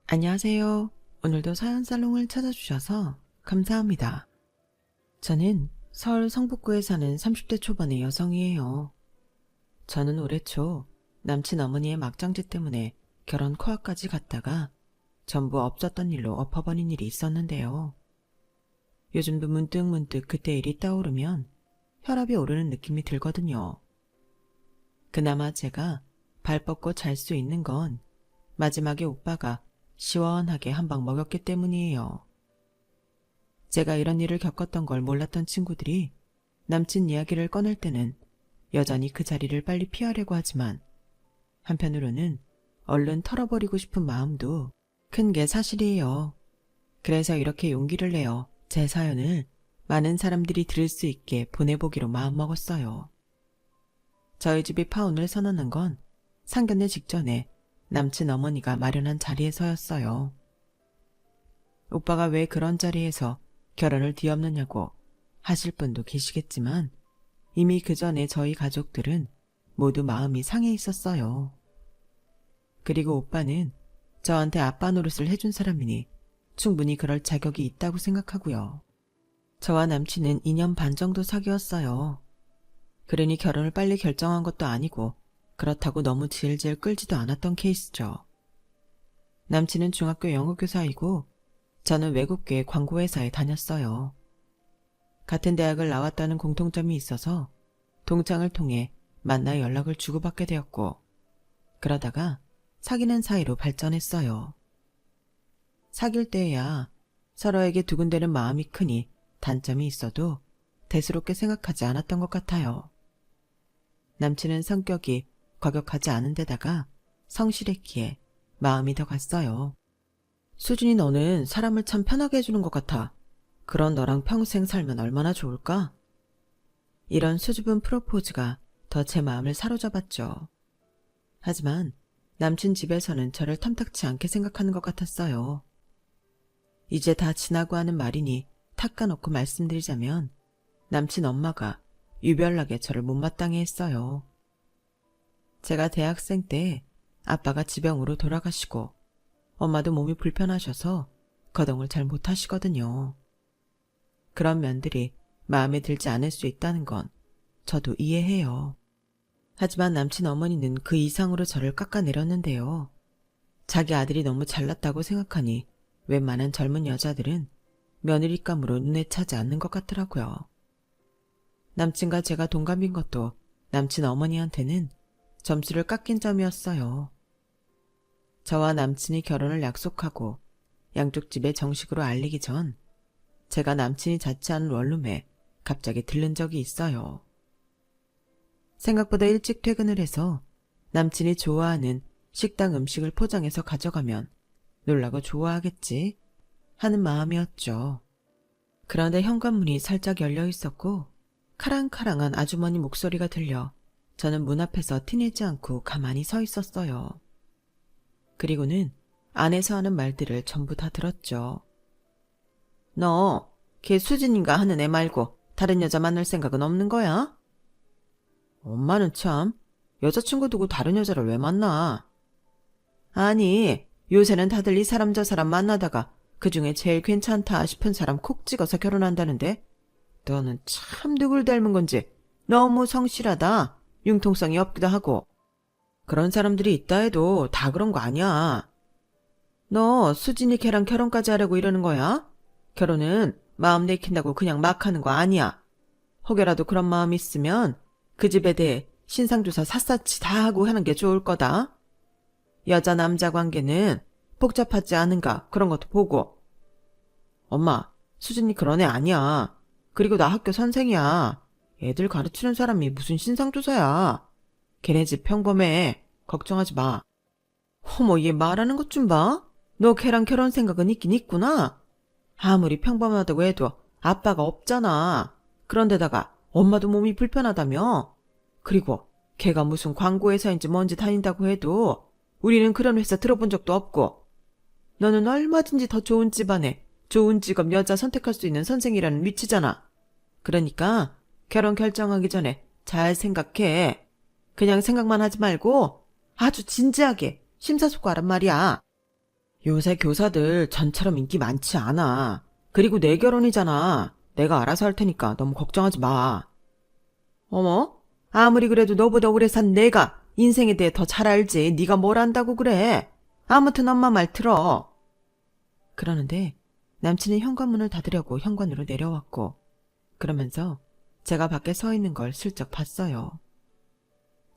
안녕하세요. 오늘도 사연살롱을 찾아주셔서 감사합니다. 저는 서울 성북구에 사는 30대 초반의 여성이에요. 저는 올해 초 남친 어머니의 막장짓 때문에 결혼 코앞까지 갔다가 전부 없었던 일로 엎어버린 일이 있었는데요. 요즘도 문득문득 그때 일이 떠오르면 혈압이 오르는 느낌이 들거든요. 그나마 제가 발 뻗고 잘 수 있는 건 마지막에 오빠가 시원하게 한 방 먹였기 때문이에요. 제가 이런 일을 겪었던 걸 몰랐던 친구들이 남친 이야기를 꺼낼 때는 여전히 그 자리를 빨리 피하려고 하지만 한편으로는 얼른 털어버리고 싶은 마음도 큰 게 사실이에요. 그래서 이렇게 용기를 내어 제 사연을 많은 사람들이 들을 수 있게 보내보기로 마음먹었어요. 저희 집이 파혼을 선언한 건 상견례 직전에 남친 어머니가 마련한 자리에서였어요. 오빠가 왜 그런 자리에서 결혼을 뒤엎느냐고 하실 분도 계시겠지만 이미 그 전에 저희 가족들은 모두 마음이 상해 있었어요. 그리고 오빠는 저한테 아빠 노릇을 해준 사람이니 충분히 그럴 자격이 있다고 생각하고요. 저와 남친은 2년 반 정도 사귀었어요. 그러니 결혼을 빨리 결정한 것도 아니고 그렇다고 너무 질질 끌지도 않았던 케이스죠. 남친은 중학교 영어교사이고 저는 외국계 광고회사에 다녔어요. 같은 대학을 나왔다는 공통점이 있어서 동창을 통해 만나 연락을 주고받게 되었고 그러다가 사귀는 사이로 발전했어요. 사귈 때에야 서로에게 두근대는 마음이 크니 단점이 있어도 대수롭게 생각하지 않았던 것 같아요. 남친은 성격이 과격하지 않은 데다가 성실했기에 마음이 더 갔어요. 수진이 너는 사람을 참 편하게 해주는 것 같아. 그런 너랑 평생 살면 얼마나 좋을까? 이런 수줍은 프로포즈가 더 제 마음을 사로잡았죠. 하지만 남친 집에서는 저를 탐탁치 않게 생각하는 것 같았어요. 이제 다 지나고 하는 말이니 탁까놓고 말씀드리자면 남친 엄마가 유별나게 저를 못마땅해 했어요. 제가 대학생 때 아빠가 지병으로 돌아가시고 엄마도 몸이 불편하셔서 거동을 잘 못하시거든요. 그런 면들이 마음에 들지 않을 수 있다는 건 저도 이해해요. 하지만 남친 어머니는 그 이상으로 저를 깎아내렸는데요. 자기 아들이 너무 잘났다고 생각하니 웬만한 젊은 여자들은 며느리감으로 눈에 차지 않는 것 같더라고요. 남친과 제가 동갑인 것도 남친 어머니한테는 점수를 깎인 점이었어요. 저와 남친이 결혼을 약속하고 양쪽 집에 정식으로 알리기 전 제가 남친이 자취하는 원룸에 갑자기 들른 적이 있어요. 생각보다 일찍 퇴근을 해서 남친이 좋아하는 식당 음식을 포장해서 가져가면 놀라고 좋아하겠지 하는 마음이었죠. 그런데 현관문이 살짝 열려 있었고 카랑카랑한 아주머니 목소리가 들려 저는 문 앞에서 티내지 않고 가만히 서 있었어요. 그리고는 안에서 하는 말들을 전부 다 들었죠. 너, 걔 수진인가 하는 애 말고 다른 여자 만날 생각은 없는 거야? 엄마는 참, 여자친구 두고 다른 여자를 왜 만나? 아니, 요새는 다들 이 사람 저 사람 만나다가 그중에 제일 괜찮다 싶은 사람 콕 찍어서 결혼한다는데 너는 참 누굴 닮은 건지 너무 성실하다. 융통성이 없기도 하고. 그런 사람들이 있다 해도 다 그런 거 아니야. 너 수진이 걔랑 결혼까지 하려고 이러는 거야? 결혼은 마음 내킨다고 그냥 막 하는 거 아니야. 혹여라도 그런 마음 있으면 그 집에 대해 신상조사 샅샅이 다 하고 하는 게 좋을 거다. 여자 남자 관계는 복잡하지 않은가 그런 것도 보고. 엄마, 수진이 그런 애 아니야. 그리고 나 학교 선생이야. 애들 가르치는 사람이 무슨 신상조사야. 걔네 집 평범해. 걱정하지 마. 어머, 얘 말하는 것 좀 봐. 너 걔랑 결혼 생각은 있긴 있구나. 아무리 평범하다고 해도 아빠가 없잖아. 그런데다가 엄마도 몸이 불편하다며. 그리고 걔가 무슨 광고회사인지 뭔지 다닌다고 해도 우리는 그런 회사 들어본 적도 없고. 너는 얼마든지 더 좋은 집안에 좋은 직업 여자 선택할 수 있는 선생이라는 위치잖아. 그러니까 결혼 결정하기 전에 잘 생각해. 그냥 생각만 하지 말고 아주 진지하게 심사숙고하란 말이야. 요새 교사들 전처럼 인기 많지 않아. 그리고 내 결혼이잖아. 내가 알아서 할 테니까 너무 걱정하지 마. 어머? 아무리 그래도 너보다 오래 산 내가 인생에 대해 더 잘 알지. 네가 뭘 안다고 그래. 아무튼 엄마 말 들어. 그러는데 남친이 현관문을 닫으려고 현관으로 내려왔고, 그러면서 제가 밖에 서 있는 걸 슬쩍 봤어요.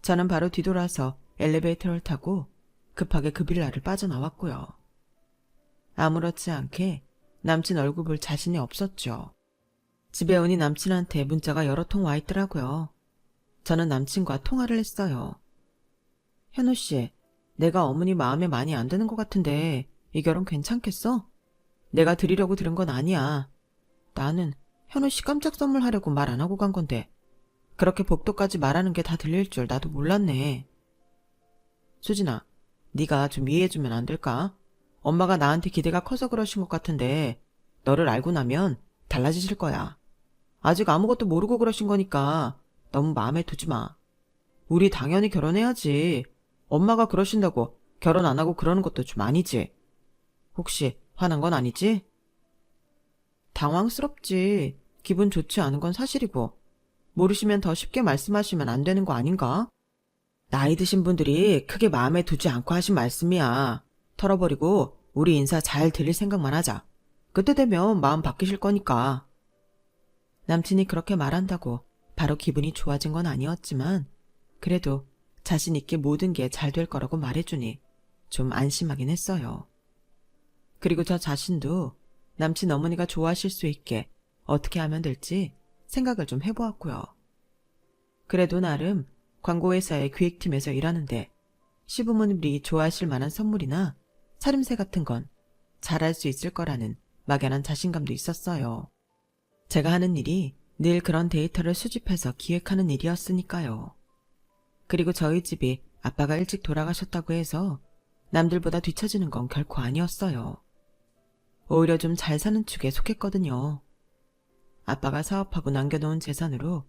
저는 바로 뒤돌아서 엘리베이터를 타고 급하게 그 빌라를 빠져나왔고요. 아무렇지 않게 남친 얼굴 볼 자신이 없었죠. 집에 오니 남친한테 문자가 여러 통 와 있더라고요. 저는 남친과 통화를 했어요. 현우 씨, 내가 어머니 마음에 많이 안 드는 것 같은데 이 결혼 괜찮겠어? 내가 드리려고 들은 건 아니야. 나는 현우 씨 깜짝 선물하려고 말 안 하고 간 건데 그렇게 복도까지 말하는 게 다 들릴 줄 나도 몰랐네. 수진아, 네가 좀 이해해주면 안 될까? 엄마가 나한테 기대가 커서 그러신 것 같은데 너를 알고 나면 달라지실 거야. 아직 아무것도 모르고 그러신 거니까 너무 마음에 두지 마. 우리 당연히 결혼해야지. 엄마가 그러신다고 결혼 안 하고 그러는 것도 좀 아니지. 혹시 화난 건 아니지? 당황스럽지. 기분 좋지 않은 건 사실이고 모르시면 더 쉽게 말씀하시면 안 되는 거 아닌가? 나이 드신 분들이 크게 마음에 두지 않고 하신 말씀이야. 털어버리고 우리 인사 잘 들릴 생각만 하자. 그때 되면 마음 바뀌실 거니까. 남친이 그렇게 말한다고 바로 기분이 좋아진 건 아니었지만 그래도 자신 있게 모든 게 잘 될 거라고 말해주니 좀 안심하긴 했어요. 그리고 저 자신도 남친 어머니가 좋아하실 수 있게 어떻게 하면 될지 생각을 좀 해보았고요. 그래도 나름 광고회사의 기획팀에서 일하는데 시부모님들이 좋아하실 만한 선물이나 차림새 같은 건 잘할 수 있을 거라는 막연한 자신감도 있었어요. 제가 하는 일이 늘 그런 데이터를 수집해서 기획하는 일이었으니까요. 그리고 저희 집이 아빠가 일찍 돌아가셨다고 해서 남들보다 뒤처지는 건 결코 아니었어요. 오히려 좀 잘 사는 축에 속했거든요. 아빠가 사업하고 남겨놓은 재산으로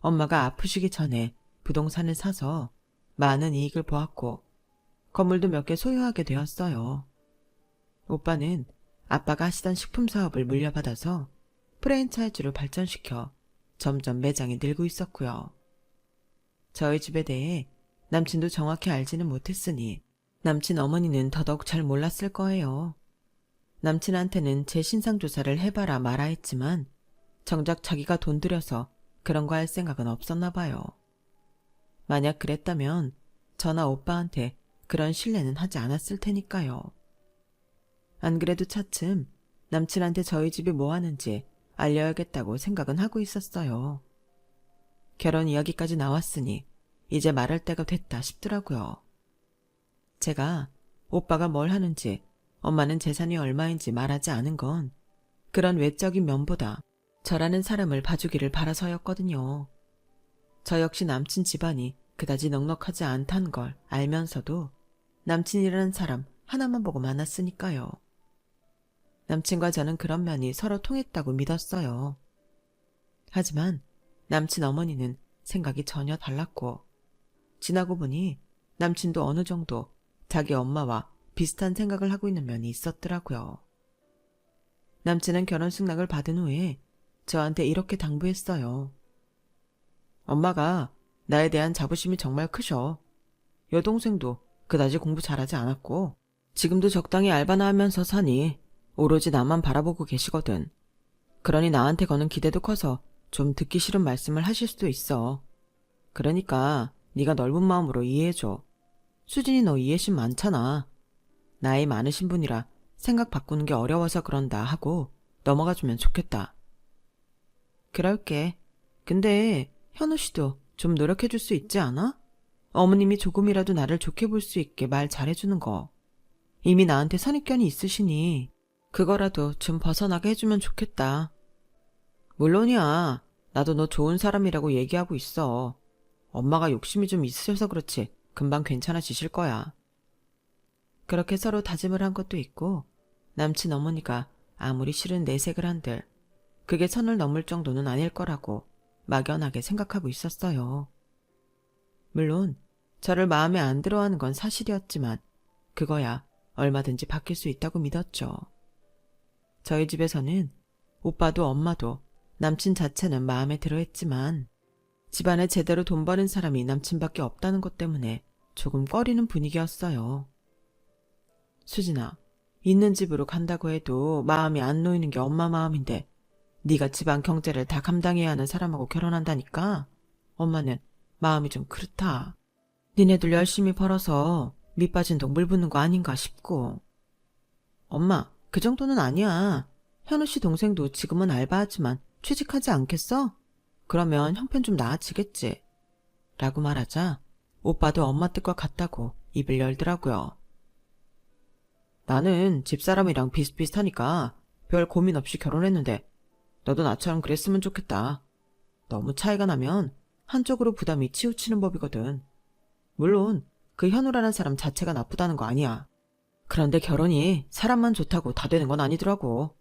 엄마가 아프시기 전에 부동산을 사서 많은 이익을 보았고 건물도 몇 개 소유하게 되었어요. 오빠는 아빠가 하시던 식품 사업을 물려받아서 프랜차이즈로 발전시켜 점점 매장이 늘고 있었고요. 저희 집에 대해 남친도 정확히 알지는 못했으니 남친 어머니는 더더욱 잘 몰랐을 거예요. 남친한테는 제 신상조사를 해봐라 마라 했지만 정작 자기가 돈 들여서 그런 거 할 생각은 없었나 봐요. 만약 그랬다면 저나 오빠한테 그런 신뢰는 하지 않았을 테니까요. 안 그래도 차츰 남친한테 저희 집이 뭐 하는지 알려야겠다고 생각은 하고 있었어요. 결혼 이야기까지 나왔으니 이제 말할 때가 됐다 싶더라고요. 제가 오빠가 뭘 하는지 엄마는 재산이 얼마인지 말하지 않은 건 그런 외적인 면보다 저라는 사람을 봐주기를 바라서였거든요. 저 역시 남친 집안이 그다지 넉넉하지 않다는 걸 알면서도 남친이라는 사람 하나만 보고 만났으니까요. 남친과 저는 그런 면이 서로 통했다고 믿었어요. 하지만 남친 어머니는 생각이 전혀 달랐고 지나고 보니 남친도 어느 정도 자기 엄마와 비슷한 생각을 하고 있는 면이 있었더라고요. 남친은 결혼 승낙을 받은 후에 저한테 이렇게 당부했어요. 엄마가 나에 대한 자부심이 정말 크셔. 여동생도 그다지 공부 잘하지 않았고 지금도 적당히 알바나 하면서 사니 오로지 나만 바라보고 계시거든. 그러니 나한테 거는 기대도 커서 좀 듣기 싫은 말씀을 하실 수도 있어. 그러니까 네가 넓은 마음으로 이해해줘. 수진이 너 이해심 많잖아. 나이 많으신 분이라 생각 바꾸는 게 어려워서 그런다 하고 넘어가주면 좋겠다. 그럴게. 근데 현우 씨도 좀 노력해줄 수 있지 않아? 어머님이 조금이라도 나를 좋게 볼 수 있게 말 잘해주는 거. 이미 나한테 선입견이 있으시니 그거라도 좀 벗어나게 해주면 좋겠다. 물론이야. 나도 너 좋은 사람이라고 얘기하고 있어. 엄마가 욕심이 좀 있으셔서 그렇지 금방 괜찮아지실 거야. 그렇게 서로 다짐을 한 것도 있고 남친 어머니가 아무리 싫은 내색을 한들 그게 선을 넘을 정도는 아닐 거라고 막연하게 생각하고 있었어요. 물론 저를 마음에 안 들어하는 건 사실이었지만 그거야 얼마든지 바뀔 수 있다고 믿었죠. 저희 집에서는 오빠도 엄마도 남친 자체는 마음에 들어 했지만 집안에 제대로 돈 버는 사람이 남친밖에 없다는 것 때문에 조금 꺼리는 분위기였어요. 수진아, 있는 집으로 간다고 해도 마음이 안 놓이는 게 엄마 마음인데 네가 집안 경제를 다 감당해야 하는 사람하고 결혼한다니까 엄마는 마음이 좀 그렇다. 니네들 열심히 벌어서 밑 빠진 독 물 붓는 거 아닌가 싶고. 엄마, 그 정도는 아니야. 현우 씨 동생도 지금은 알바하지만 취직하지 않겠어? 그러면 형편 좀 나아지겠지. 라고 말하자 오빠도 엄마 뜻과 같다고 입을 열더라고요. 나는 집사람이랑 비슷비슷하니까 별 고민 없이 결혼했는데 너도 나처럼 그랬으면 좋겠다. 너무 차이가 나면 한쪽으로 부담이 치우치는 법이거든. 물론 그 현우라는 사람 자체가 나쁘다는 거 아니야. 그런데 결혼이 사람만 좋다고 다 되는 건 아니더라고.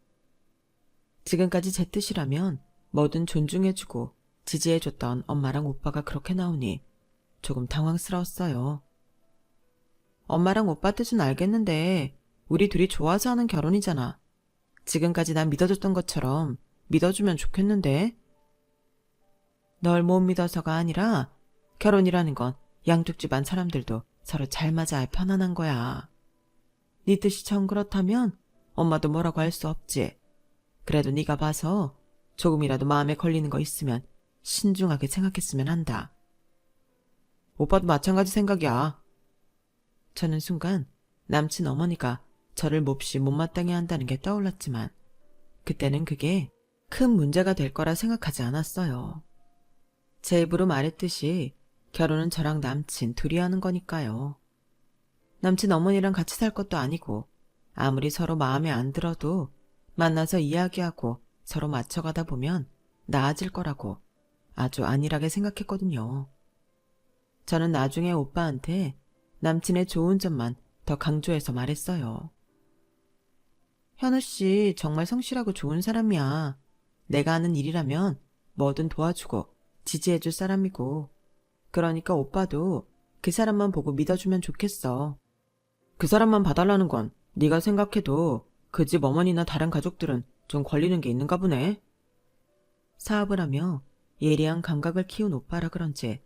지금까지 제 뜻이라면 뭐든 존중해주고 지지해줬던 엄마랑 오빠가 그렇게 나오니 조금 당황스러웠어요. 엄마랑 오빠 뜻은 알겠는데 우리 둘이 좋아서 하는 결혼이잖아. 지금까지 난 믿어줬던 것처럼 믿어주면 좋겠는데. 널 못 믿어서가 아니라 결혼이라는 건 양쪽 집안 사람들도 서로 잘 맞아야 편안한 거야. 네 뜻이 정 그렇다면 엄마도 뭐라고 할 수 없지. 그래도 네가 봐서 조금이라도 마음에 걸리는 거 있으면 신중하게 생각했으면 한다. 오빠도 마찬가지 생각이야. 저는 순간 남친 어머니가 저를 몹시 못마땅해 한다는 게 떠올랐지만 그때는 그게 큰 문제가 될 거라 생각하지 않았어요. 제 입으로 말했듯이 결혼은 저랑 남친 둘이 하는 거니까요. 남친 어머니랑 같이 살 것도 아니고 아무리 서로 마음에 안 들어도 만나서 이야기하고 서로 맞춰가다 보면 나아질 거라고 아주 안일하게 생각했거든요. 저는 나중에 오빠한테 남친의 좋은 점만 더 강조해서 말했어요. 현우 씨 정말 성실하고 좋은 사람이야. 내가 하는 일이라면 뭐든 도와주고 지지해줄 사람이고 그러니까 오빠도 그 사람만 보고 믿어주면 좋겠어. 그 사람만 봐달라는 건 네가 생각해도 그 집 어머니나 다른 가족들은 좀 걸리는 게 있는가 보네. 사업을 하며 예리한 감각을 키운 오빠라 그런지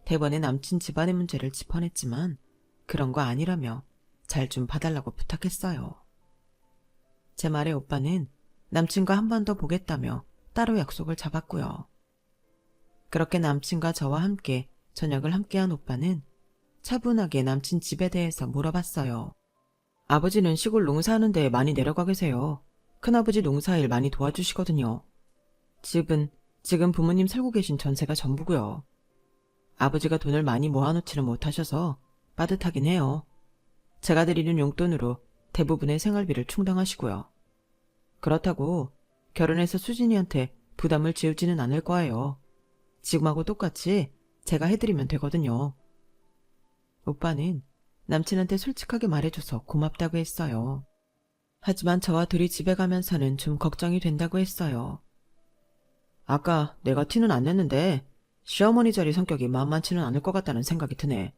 대번에 남친 집안의 문제를 짚어냈지만 그런 거 아니라며 잘 좀 봐달라고 부탁했어요. 제 말에 오빠는 남친과 한 번 더 보겠다며 따로 약속을 잡았고요. 그렇게 남친과 저와 함께 저녁을 함께한 오빠는 차분하게 남친 집에 대해서 물어봤어요. 아버지는 시골 농사하는 데 많이 내려가 계세요. 큰아버지 농사일 많이 도와주시거든요. 집은 지금 부모님 살고 계신 전세가 전부고요. 아버지가 돈을 많이 모아놓지는 못하셔서 빠듯하긴 해요. 제가 드리는 용돈으로 대부분의 생활비를 충당하시고요. 그렇다고 결혼해서 수진이한테 부담을 지우지는 않을 거예요. 지금하고 똑같이 제가 해드리면 되거든요. 오빠는 남친한테 솔직하게 말해줘서 고맙다고 했어요. 하지만 저와 둘이 집에 가면서는 좀 걱정이 된다고 했어요. 아까 내가 티는 안 냈는데 시어머니 자리 성격이 만만치는 않을 것 같다는 생각이 드네.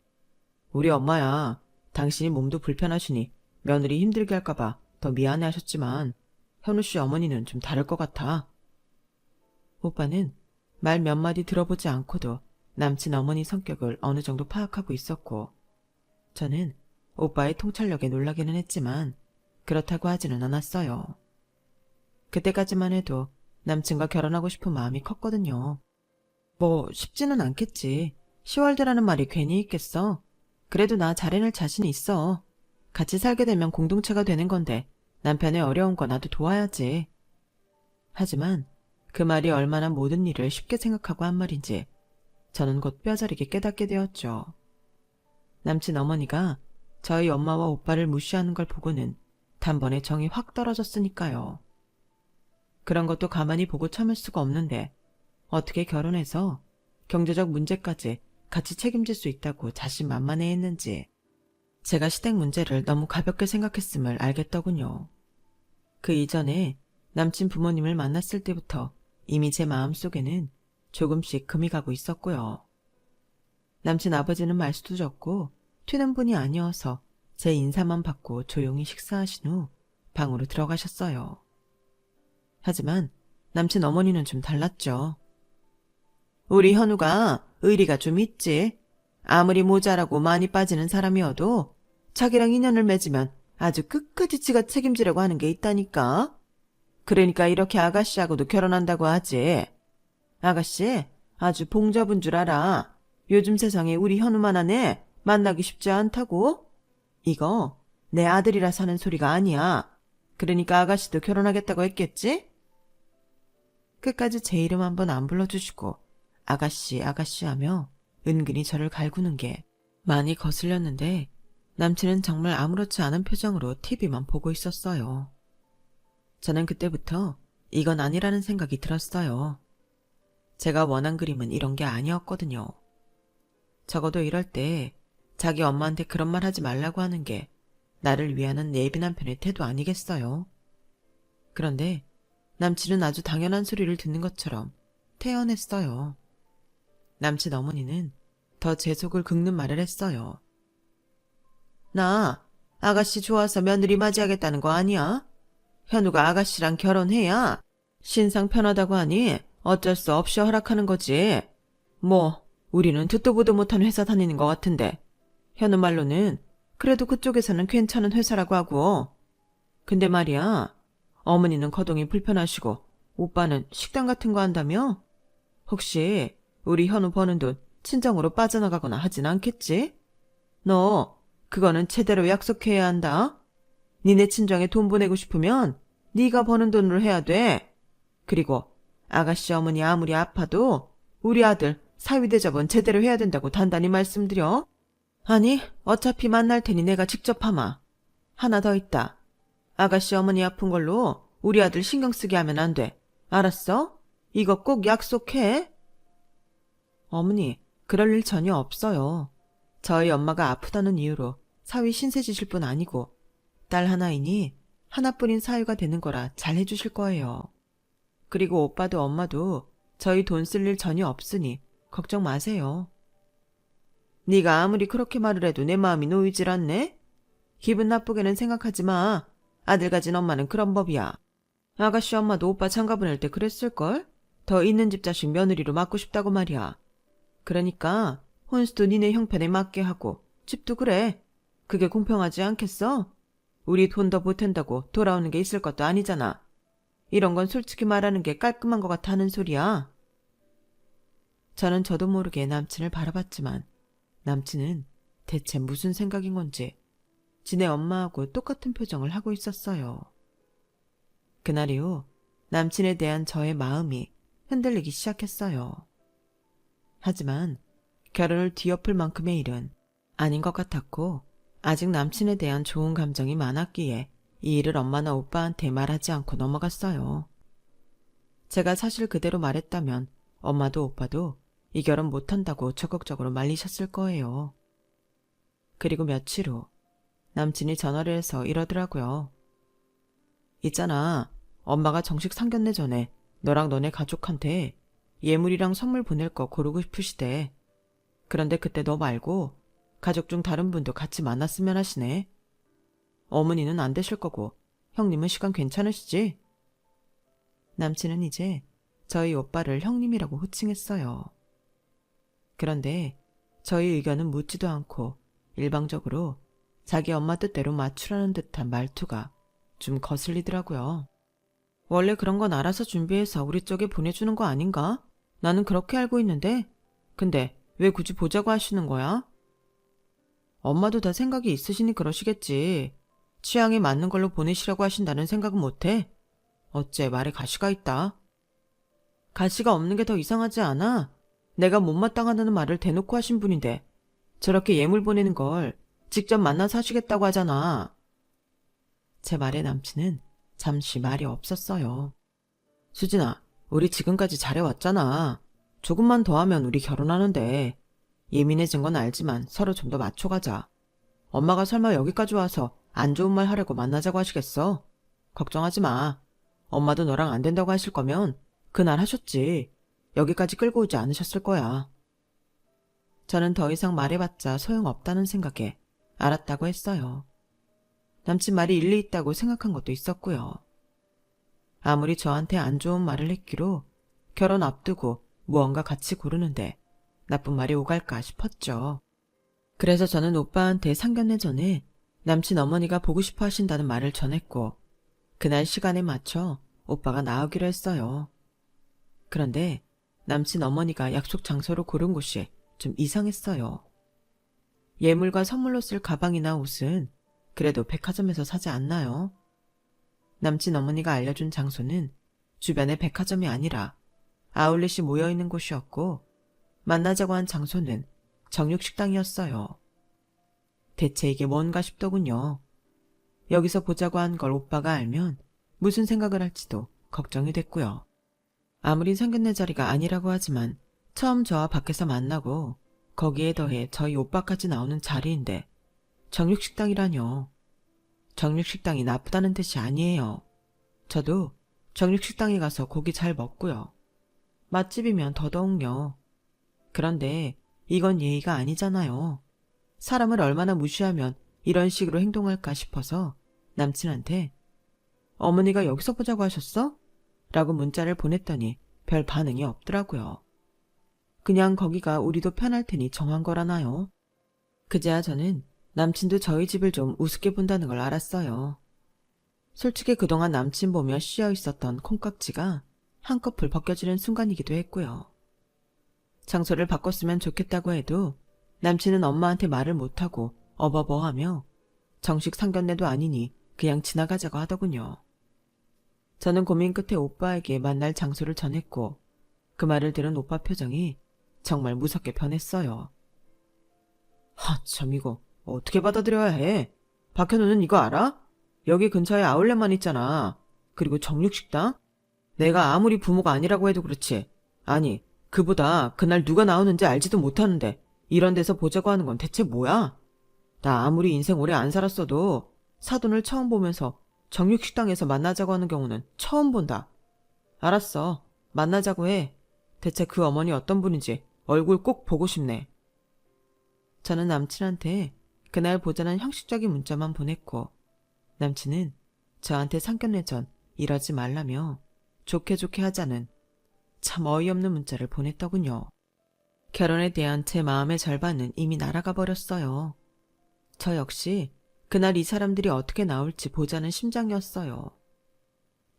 우리 엄마야 당신이 몸도 불편하시니 며느리 힘들게 할까봐 더 미안해 하셨지만 현우 씨 어머니는 좀 다를 것 같아. 오빠는 말 몇 마디 들어보지 않고도 남친 어머니 성격을 어느 정도 파악하고 있었고 저는 오빠의 통찰력에 놀라기는 했지만 그렇다고 하지는 않았어요. 그때까지만 해도 남친과 결혼하고 싶은 마음이 컸거든요. 뭐 쉽지는 않겠지. 10월대라는 말이 괜히 있겠어. 그래도 나 잘해낼 자신이 있어. 같이 살게 되면 공동체가 되는 건데 남편의 어려운 거 나도 도와야지. 하지만 그 말이 얼마나 모든 일을 쉽게 생각하고 한 말인지 저는 곧 뼈저리게 깨닫게 되었죠. 남친 어머니가 저희 엄마와 오빠를 무시하는 걸 보고는 단번에 정이 확 떨어졌으니까요. 그런 것도 가만히 보고 참을 수가 없는데 어떻게 결혼해서 경제적 문제까지 같이 책임질 수 있다고 자신만만해했는지 제가 시댁 문제를 너무 가볍게 생각했음을 알겠더군요. 그 이전에 남친 부모님을 만났을 때부터 이미 제 마음속에는 조금씩 금이 가고 있었고요. 남친 아버지는 말수도 적고 튀는 분이 아니어서 제 인사만 받고 조용히 식사하신 후 방으로 들어가셨어요. 하지만 남친 어머니는 좀 달랐죠. 우리 현우가 의리가 좀 있지. 아무리 모자라고 많이 빠지는 사람이어도 자기랑 인연을 맺으면 아주 끝까지 지가 책임지려고 하는 게 있다니까. 그러니까 이렇게 아가씨하고도 결혼한다고 하지. 아가씨 아주 봉잡은 줄 알아. 요즘 세상에 우리 현우만한 애 만나기 쉽지 않다고. 이거 내 아들이라 사는 소리가 아니야. 그러니까 아가씨도 결혼하겠다고 했겠지? 끝까지 제 이름 한번 안 불러주시고 아가씨 아가씨 하며 은근히 저를 갈구는 게 많이 거슬렸는데 남친은 정말 아무렇지 않은 표정으로 TV만 보고 있었어요. 저는 그때부터 이건 아니라는 생각이 들었어요. 제가 원한 그림은 이런 게 아니었거든요. 적어도 이럴 때 자기 엄마한테 그런 말 하지 말라고 하는 게 나를 위하는 예빈한 편의 태도 아니겠어요? 그런데 남친은 아주 당연한 소리를 듣는 것처럼 태연했어요. 남친 어머니는 더 제 속을 긁는 말을 했어요. 나 아가씨 좋아서 며느리 맞이하겠다는 거 아니야? 현우가 아가씨랑 결혼해야 신상 편하다고 하니 어쩔 수 없이 허락하는 거지. 뭐 우리는 듣도 보도 못한 회사 다니는 것 같은데 현우 말로는 그래도 그쪽에서는 괜찮은 회사라고 하고. 근데 말이야, 어머니는 거동이 불편하시고 오빠는 식당 같은 거 한다며? 혹시 우리 현우 버는 돈 친정으로 빠져나가거나 하진 않겠지? 너 그거는 제대로 약속해야 한다. 니네 친정에 돈 보내고 싶으면 네가 버는 돈으로 해야 돼. 그리고 아가씨 어머니 아무리 아파도 우리 아들 사위대접은 제대로 해야 된다고 단단히 말씀드려. 아니 어차피 만날 테니 내가 직접 하마. 하나 더 있다. 아가씨 어머니 아픈 걸로 우리 아들 신경 쓰게 하면 안 돼. 알았어? 이거 꼭 약속해. 어머니 그럴 일 전혀 없어요. 저희 엄마가 아프다는 이유로 사위 신세 지실 뿐 아니고 딸 하나이니 하나뿐인 사위가 되는 거라 잘 해주실 거예요. 그리고 오빠도 엄마도 저희 돈 쓸 일 전혀 없으니 걱정 마세요. 네가 아무리 그렇게 말을 해도 내 마음이 놓이질 않네? 기분 나쁘게는 생각하지 마. 아들 가진 엄마는 그런 법이야. 아가씨 엄마도 오빠 장가 보낼 때 그랬을걸? 더 있는 집 자식 며느리로 맡고 싶다고 말이야. 그러니까 혼수도 니네 형편에 맞게 하고 집도 그래. 그게 공평하지 않겠어? 우리 돈 더 보탠다고 돌아오는 게 있을 것도 아니잖아. 이런 건 솔직히 말하는 게 깔끔한 것 같아 하는 소리야. 저는 저도 모르게 남친을 바라봤지만 남친은 대체 무슨 생각인 건지 지네 엄마하고 똑같은 표정을 하고 있었어요. 그날 이후 남친에 대한 저의 마음이 흔들리기 시작했어요. 하지만 결혼을 뒤엎을 만큼의 일은 아닌 것 같았고 아직 남친에 대한 좋은 감정이 많았기에 이 일을 엄마나 오빠한테 말하지 않고 넘어갔어요. 제가 사실 그대로 말했다면 엄마도 오빠도 이 결혼 못한다고 적극적으로 말리셨을 거예요. 그리고 며칠 후 남친이 전화를 해서 이러더라고요. 있잖아, 엄마가 정식 상견례 전에 너랑 너네 가족한테 예물이랑 선물 보낼 거 고르고 싶으시대. 그런데 그때 너 말고 가족 중 다른 분도 같이 만났으면 하시네. 어머니는 안 되실 거고 형님은 시간 괜찮으시지? 남친은 이제 저희 오빠를 형님이라고 호칭했어요. 그런데 저희 의견은 묻지도 않고 일방적으로 자기 엄마 뜻대로 맞추라는 듯한 말투가 좀 거슬리더라고요. 원래 그런 건 알아서 준비해서 우리 쪽에 보내주는 거 아닌가? 나는 그렇게 알고 있는데 근데 왜 굳이 보자고 하시는 거야? 엄마도 다 생각이 있으시니 그러시겠지. 취향에 맞는 걸로 보내시라고 하신다는 생각은 못해? 어째 말에 가시가 있다. 가시가 없는 게 더 이상하지 않아? 내가 못마땅하다는 말을 대놓고 하신 분인데 저렇게 예물 보내는 걸 직접 만나서 하시겠다고 하잖아. 제 말에 남친은 잠시 말이 없었어요. 수진아, 우리 지금까지 잘해왔잖아. 조금만 더 하면 우리 결혼하는데. 예민해진 건 알지만 서로 좀 더 맞춰가자. 엄마가 설마 여기까지 와서 안 좋은 말 하려고 만나자고 하시겠어? 걱정하지 마. 엄마도 너랑 안 된다고 하실 거면 그날 하셨지. 여기까지 끌고 오지 않으셨을 거야. 저는 더 이상 말해봤자 소용없다는 생각에 알았다고 했어요. 남친 말이 일리 있다고 생각한 것도 있었고요. 아무리 저한테 안 좋은 말을 했기로 결혼 앞두고 무언가 같이 고르는데 나쁜 말이 오갈까 싶었죠. 그래서 저는 오빠한테 상견례 전에 남친 어머니가 보고 싶어 하신다는 말을 전했고 그날 시간에 맞춰 오빠가 나오기로 했어요. 그런데 남친 어머니가 약속 장소로 고른 곳이 좀 이상했어요. 예물과 선물로 쓸 가방이나 옷은 그래도 백화점에서 사지 않나요? 남친 어머니가 알려준 장소는 주변의 백화점이 아니라 아울렛이 모여있는 곳이었고 만나자고 한 장소는 정육식당이었어요. 대체 이게 뭔가 싶더군요. 여기서 보자고 한 걸 오빠가 알면 무슨 생각을 할지도 걱정이 됐고요. 아무리 상견례 자리가 아니라고 하지만 처음 저와 밖에서 만나고 거기에 더해 저희 오빠까지 나오는 자리인데 정육식당이라뇨. 정육식당이 나쁘다는 뜻이 아니에요. 저도 정육식당에 가서 고기 잘 먹고요. 맛집이면 더더욱요. 그런데 이건 예의가 아니잖아요. 사람을 얼마나 무시하면 이런 식으로 행동할까 싶어서 남친한테 어머니가 여기서 보자고 하셨어? 라고 문자를 보냈더니 별 반응이 없더라고요. 그냥 거기가 우리도 편할 테니 정한 거라나요? 그제야 저는 남친도 저희 집을 좀 우습게 본다는 걸 알았어요. 솔직히 그동안 남친 보며 씌어 있었던 콩깍지가 한꺼풀 벗겨지는 순간이기도 했고요. 장소를 바꿨으면 좋겠다고 해도 남친은 엄마한테 말을 못하고 어버버하며 정식 상견례도 아니니 그냥 지나가자고 하더군요. 저는 고민 끝에 오빠에게 만날 장소를 전했고 그 말을 들은 오빠 표정이 정말 무섭게 변했어요. 참 이거 어떻게 받아들여야 해? 박현우는 이거 알아? 여기 근처에 아울렛만 있잖아. 그리고 정육식당? 내가 아무리 부모가 아니라고 해도 그렇지. 아니, 그보다 그날 누가 나오는지 알지도 못하는데 이런 데서 보자고 하는 건 대체 뭐야? 나 아무리 인생 오래 안 살았어도 사돈을 처음 보면서 정육식당에서 만나자고 하는 경우는 처음 본다. 알았어. 만나자고 해. 대체 그 어머니 어떤 분인지 얼굴 꼭 보고 싶네. 저는 남친한테 그날 보자는 형식적인 문자만 보냈고 남친은 저한테 상견례 전 이러지 말라며 좋게 좋게 하자는 참 어이없는 문자를 보냈더군요. 결혼에 대한 제 마음의 절반은 이미 날아가 버렸어요. 저 역시 그날 이 사람들이 어떻게 나올지 보자는 심정이었어요.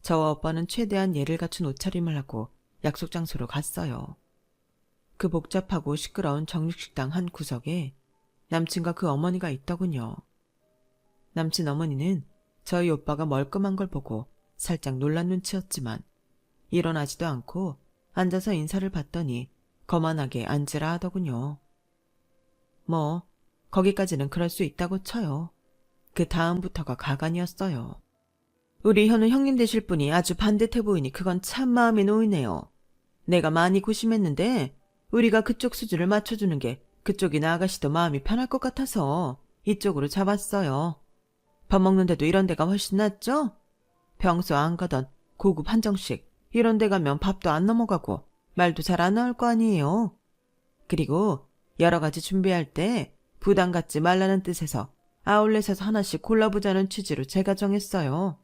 저와 오빠는 최대한 예를 갖춘 옷차림을 하고 약속 장소로 갔어요. 그 복잡하고 시끄러운 정육식당 한 구석에 남친과 그 어머니가 있더군요. 남친 어머니는 저희 오빠가 멀끔한 걸 보고 살짝 놀란 눈치였지만 일어나지도 않고 앉아서 인사를 받더니 거만하게 앉으라 하더군요. 뭐 거기까지는 그럴 수 있다고 쳐요. 그 다음부터가 가관이었어요. 우리 현우 형님 되실 분이 아주 반듯해 보이니 그건 참 마음이 놓이네요. 내가 많이 고심했는데 우리가 그쪽 수준을 맞춰주는 게 그쪽이나 아가씨도 마음이 편할 것 같아서 이쪽으로 잡았어요. 밥 먹는데도 이런 데가 훨씬 낫죠? 평소 안 가던 고급 한정식 이런 데 가면 밥도 안 넘어가고 말도 잘 안 나올 거 아니에요. 그리고 여러 가지 준비할 때 부담 갖지 말라는 뜻에서 아울렛에서 하나씩 골라보자는 취지로 제가 정했어요.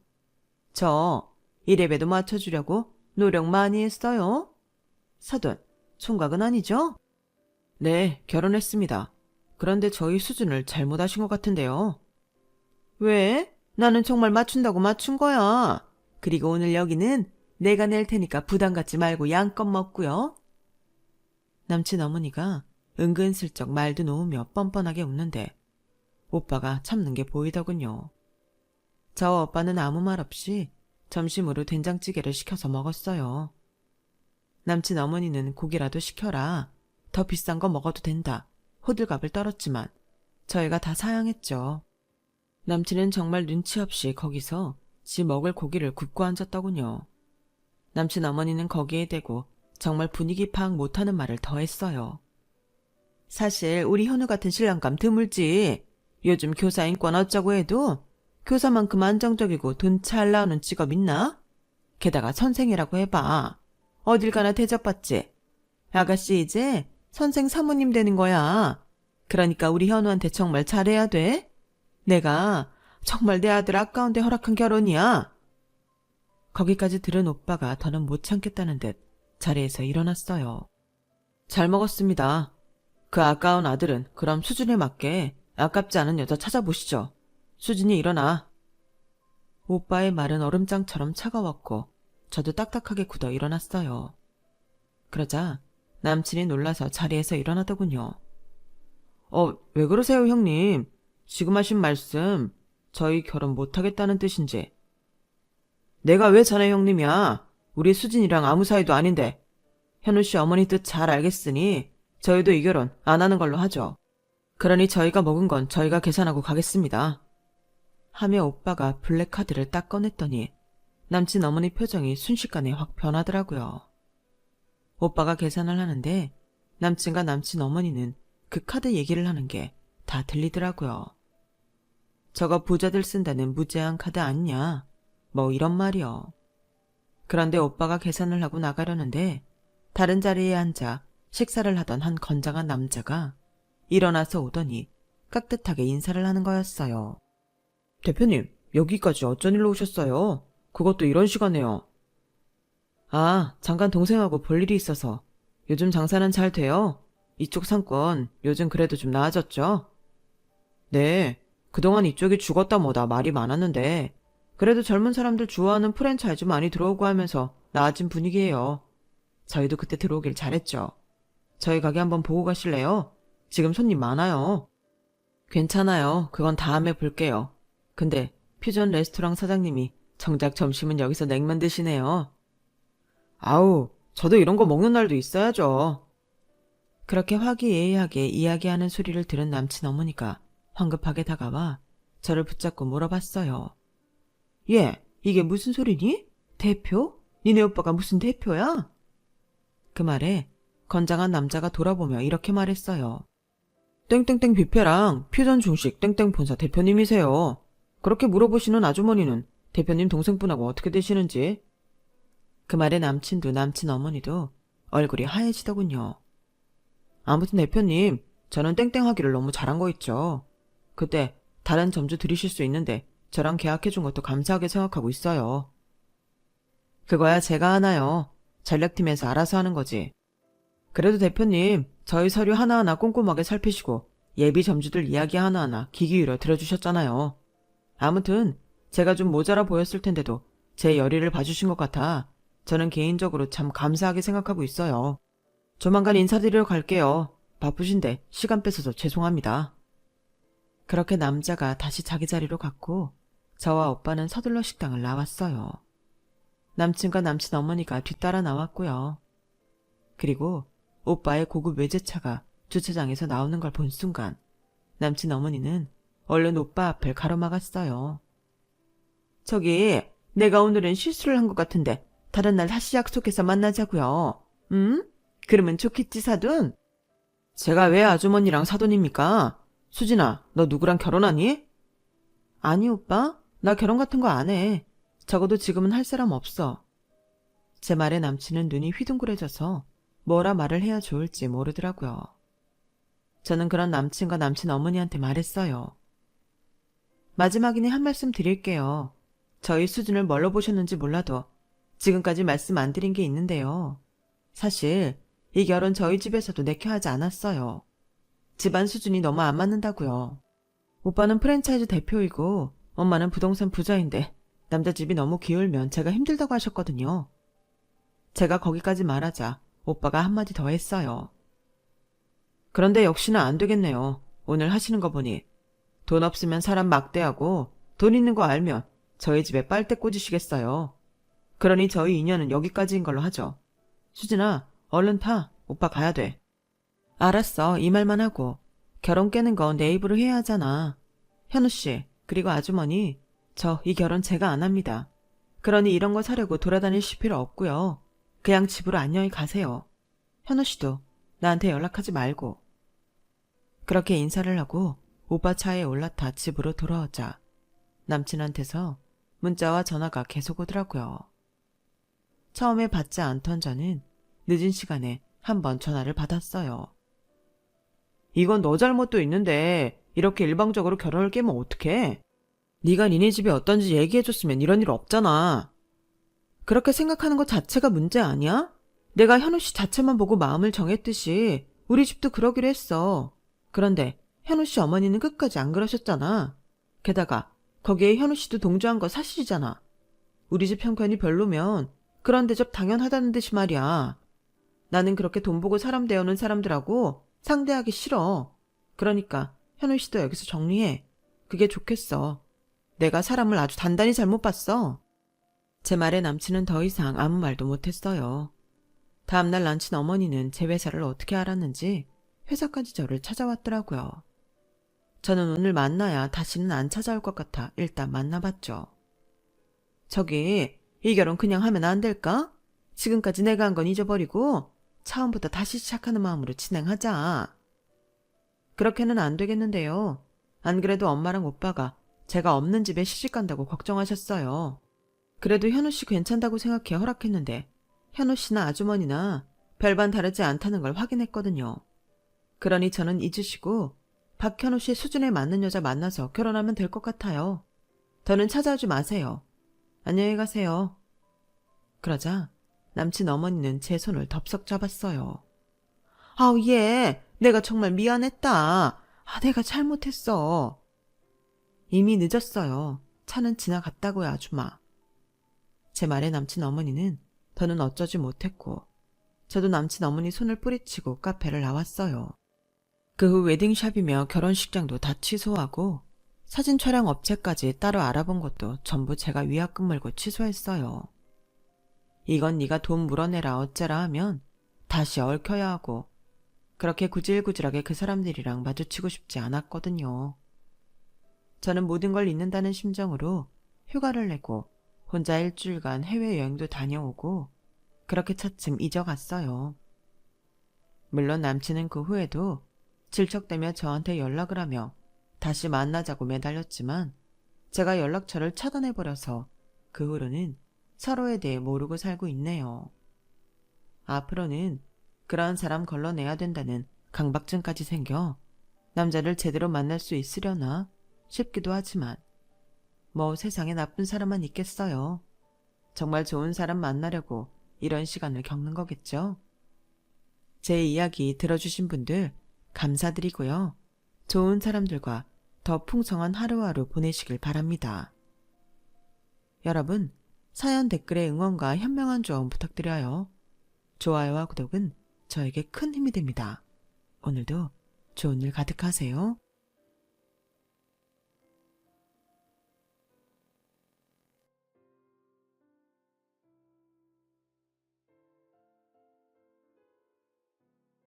저 이래봬도 맞춰주려고 노력 많이 했어요. 사돈, 총각은 아니죠? 네, 결혼했습니다. 그런데 저희 수준을 잘못하신 것 같은데요. 왜? 나는 정말 맞춘다고 맞춘 거야. 그리고 오늘 여기는 내가 낼 테니까 부담 갖지 말고 양껏 먹고요. 남친 어머니가 은근슬쩍 말도 놓으며 뻔뻔하게 웃는데 오빠가 참는 게 보이더군요. 저와 오빠는 아무 말 없이 점심으로 된장찌개를 시켜서 먹었어요. 남친 어머니는 고기라도 시켜라. 더 비싼 거 먹어도 된다. 호들갑을 떨었지만 저희가 다 사양했죠. 남친은 정말 눈치 없이 거기서 지 먹을 고기를 굽고 앉았더군요. 남친 어머니는 거기에 대고 정말 분위기 파악 못하는 말을 더 했어요. 사실 우리 현우 같은 신랑감 드물지. 요즘 교사 인권 어쩌고 해도 교사만큼 안정적이고 돈 잘 나오는 직업 있나? 게다가 선생이라고 해봐. 어딜 가나 대접받지. 아가씨 이제 선생 사모님 되는 거야. 그러니까 우리 현우한테 정말 잘해야 돼. 내가 정말 내 아들 아까운데 허락한 결혼이야. 거기까지 들은 오빠가 더는 못 참겠다는 듯 자리에서 일어났어요. 잘 먹었습니다. 그 아까운 아들은 그럼 수준에 맞게 아깝지 않은 여자 찾아보시죠. 수진이 일어나. 오빠의 말은 얼음장처럼 차가웠고 저도 딱딱하게 굳어 일어났어요. 그러자 남친이 놀라서 자리에서 일어나더군요. 왜 그러세요, 형님? 지금 하신 말씀 저희 결혼 못하겠다는 뜻인지. 내가 왜 자네 형님이야? 우리 수진이랑 아무 사이도 아닌데. 현우 씨 어머니 뜻 잘 알겠으니 저희도 이 결혼 안 하는 걸로 하죠. 그러니 저희가 먹은 건 저희가 계산하고 가겠습니다. 하며 오빠가 블랙카드를 딱 꺼냈더니 남친 어머니 표정이 순식간에 확 변하더라고요. 오빠가 계산을 하는데 남친과 남친 어머니는 그 카드 얘기를 하는 게 다 들리더라고요. 저거 부자들 쓴다는 무제한 카드 아니냐? 뭐 이런 말이요. 그런데 오빠가 계산을 하고 나가려는데 다른 자리에 앉아 식사를 하던 한 건장한 남자가 일어나서 오더니 깍듯하게 인사를 하는 거였어요. 대표님, 여기까지 어쩐 일로 오셨어요? 그것도 이런 시간에요. 아, 잠깐 동생하고 볼 일이 있어서. 요즘 장사는 잘 돼요? 이쪽 상권 요즘 그래도 좀 나아졌죠? 네, 그동안 이쪽이 죽었다 뭐다 말이 많았는데 그래도 젊은 사람들 좋아하는 프랜차이즈 많이 들어오고 하면서 나아진 분위기예요. 저희도 그때 들어오길 잘했죠. 저희 가게 한번 보고 가실래요? 지금 손님 많아요. 괜찮아요. 그건 다음에 볼게요. 근데 퓨전 레스토랑 사장님이 정작 점심은 여기서 냉면 드시네요. 아우, 저도 이런 거 먹는 날도 있어야죠. 그렇게 화기애애하게 이야기하는 소리를 들은 남친 어머니가 황급하게 다가와 저를 붙잡고 물어봤어요. 얘, 이게 무슨 소리니? 대표? 니네 오빠가 무슨 대표야? 그 말에 건장한 남자가 돌아보며 이렇게 말했어요. 땡땡땡 뷔페랑 퓨전 중식 땡땡 본사 대표님이세요. 그렇게 물어보시는 아주머니는 대표님 동생분하고 어떻게 되시는지. 그 말에 남친도 남친 어머니도 얼굴이 하얘지더군요. 아무튼 대표님, 저는 땡땡 하기를 너무 잘한 거 있죠. 그때 다른 점주 들이실 수 있는데 저랑 계약해준 것도 감사하게 생각하고 있어요. 그거야 제가 하나요. 전략팀에서 알아서 하는 거지. 그래도 대표님, 저희 서류 하나하나 꼼꼼하게 살피시고 예비 점주들 이야기 하나하나 귀 기울여 들어주셨잖아요. 아무튼 제가 좀 모자라 보였을 텐데도 제 열의를 봐주신 것 같아 저는 개인적으로 참 감사하게 생각하고 있어요. 조만간 인사드리러 갈게요. 바쁘신데 시간 뺏어서 죄송합니다. 그렇게 남자가 다시 자기 자리로 갔고 저와 오빠는 서둘러 식당을 나왔어요. 남친과 남친 어머니가 뒤따라 나왔고요. 그리고 오빠의 고급 외제차가 주차장에서 나오는 걸 본 순간 남친 어머니는 얼른 오빠 앞을 가로막았어요. 저기, 내가 오늘은 실수를 한 것 같은데 다른 날 다시 약속해서 만나자고요. 그러면 좋겠지, 사돈? 제가 왜 아주머니랑 사돈입니까? 수진아, 너 누구랑 결혼하니? 아니, 오빠. 나 결혼 같은 거 안 해. 적어도 지금은 할 사람 없어. 제 말에 남친은 눈이 휘둥그레져서 뭐라 말을 해야 좋을지 모르더라고요. 저는 그런 남친과 남친 어머니한테 말했어요. 마지막이니 한 말씀 드릴게요. 저희 수준을 뭘로 보셨는지 몰라도 지금까지 말씀 안 드린 게 있는데요. 사실 이 결혼 저희 집에서도 내켜하지 않았어요. 집안 수준이 너무 안 맞는다고요. 오빠는 프랜차이즈 대표이고 엄마는 부동산 부자인데 남자 집이 너무 기울면 제가 힘들다고 하셨거든요. 제가 거기까지 말하자 오빠가 한마디 더 했어요. 그런데 역시나 안 되겠네요. 오늘 하시는 거 보니. 돈 없으면 사람 막대하고 돈 있는 거 알면 저희 집에 빨대 꽂으시겠어요. 그러니 저희 인연은 여기까지인 걸로 하죠. 수진아, 얼른 타. 오빠 가야 돼. 알았어. 이 말만 하고. 결혼 깨는 건 내 입으로 해야 하잖아. 현우씨, 그리고 아주머니, 저 이 결혼 제가 안 합니다. 그러니 이런 거 사려고 돌아다니실 필요 없고요. 그냥 집으로 안녕히 가세요. 현우씨도 나한테 연락하지 말고. 그렇게 인사를 하고 오빠 차에 올라타 집으로 돌아오자 남친한테서 문자와 전화가 계속 오더라고요. 처음에 받지 않던 저는 늦은 시간에 한 번 전화를 받았어요. 이건 너 잘못도 있는데 이렇게 일방적으로 결혼을 깨면 어떡해? 네가 니네 집이 어떤지 얘기해줬으면 이런 일 없잖아. 그렇게 생각하는 것 자체가 문제 아니야? 내가 현우 씨 자체만 보고 마음을 정했듯이 우리 집도 그러기로 했어. 그런데 현우 씨 어머니는 끝까지 안 그러셨잖아. 게다가 거기에 현우 씨도 동조한 거 사실이잖아. 우리 집 형편이 별로면 그런 대접 당연하다는 듯이 말이야. 나는 그렇게 돈 보고 사람 대우는 사람들하고 상대하기 싫어. 그러니까 현우 씨도 여기서 정리해. 그게 좋겠어. 내가 사람을 아주 단단히 잘못 봤어. 제 말에 남친은 더 이상 아무 말도 못했어요. 다음날 남친 어머니는 제 회사를 어떻게 알았는지 회사까지 저를 찾아왔더라고요. 저는 오늘 만나야 다시는 안 찾아올 것 같아 일단 만나봤죠. 저기, 이 결혼 그냥 하면 안 될까? 지금까지 내가 한 건 잊어버리고 처음부터 다시 시작하는 마음으로 진행하자. 그렇게는 안 되겠는데요. 안 그래도 엄마랑 오빠가 제가 없는 집에 시집간다고 걱정하셨어요. 그래도 현우 씨 괜찮다고 생각해 허락했는데 현우 씨나 아주머니나 별반 다르지 않다는 걸 확인했거든요. 그러니 저는 잊으시고 박현우 씨 수준에 맞는 여자 만나서 결혼하면 될 것 같아요. 더는 찾아오지 마세요. 안녕히 가세요. 그러자 남친 어머니는 제 손을 덥석 잡았어요. 아우 얘, 내가 정말 미안했다. 내가 잘못했어. 이미 늦었어요. 차는 지나갔다고요 아줌마. 제 말에 남친 어머니는 더는 어쩌지 못했고 저도 남친 어머니 손을 뿌리치고 카페를 나왔어요. 그 후 웨딩샵이며 결혼식장도 다 취소하고 사진 촬영 업체까지 따로 알아본 것도 전부 제가 위약금 물고 취소했어요. 이건 네가 돈 물어내라 어째라 하면 다시 얽혀야 하고 그렇게 구질구질하게 그 사람들이랑 마주치고 싶지 않았거든요. 저는 모든 걸 잊는다는 심정으로 휴가를 내고 혼자 일주일간 해외여행도 다녀오고 그렇게 차츰 잊어갔어요. 물론 남친은 그 후에도 질척대며 저한테 연락을 하며 다시 만나자고 매달렸지만 제가 연락처를 차단해버려서 그 후로는 서로에 대해 모르고 살고 있네요. 앞으로는 그런 사람 걸러내야 된다는 강박증까지 생겨 남자를 제대로 만날 수 있으려나 싶기도 하지만 뭐 세상에 나쁜 사람만 있겠어요. 정말 좋은 사람 만나려고 이런 시간을 겪는 거겠죠. 제 이야기 들어주신 분들 감사드리고요. 좋은 사람들과 더 풍성한 하루하루 보내시길 바랍니다. 여러분, 사연 댓글에 응원과 현명한 조언 부탁드려요. 좋아요와 구독은 저에게 큰 힘이 됩니다. 오늘도 좋은 일 가득하세요.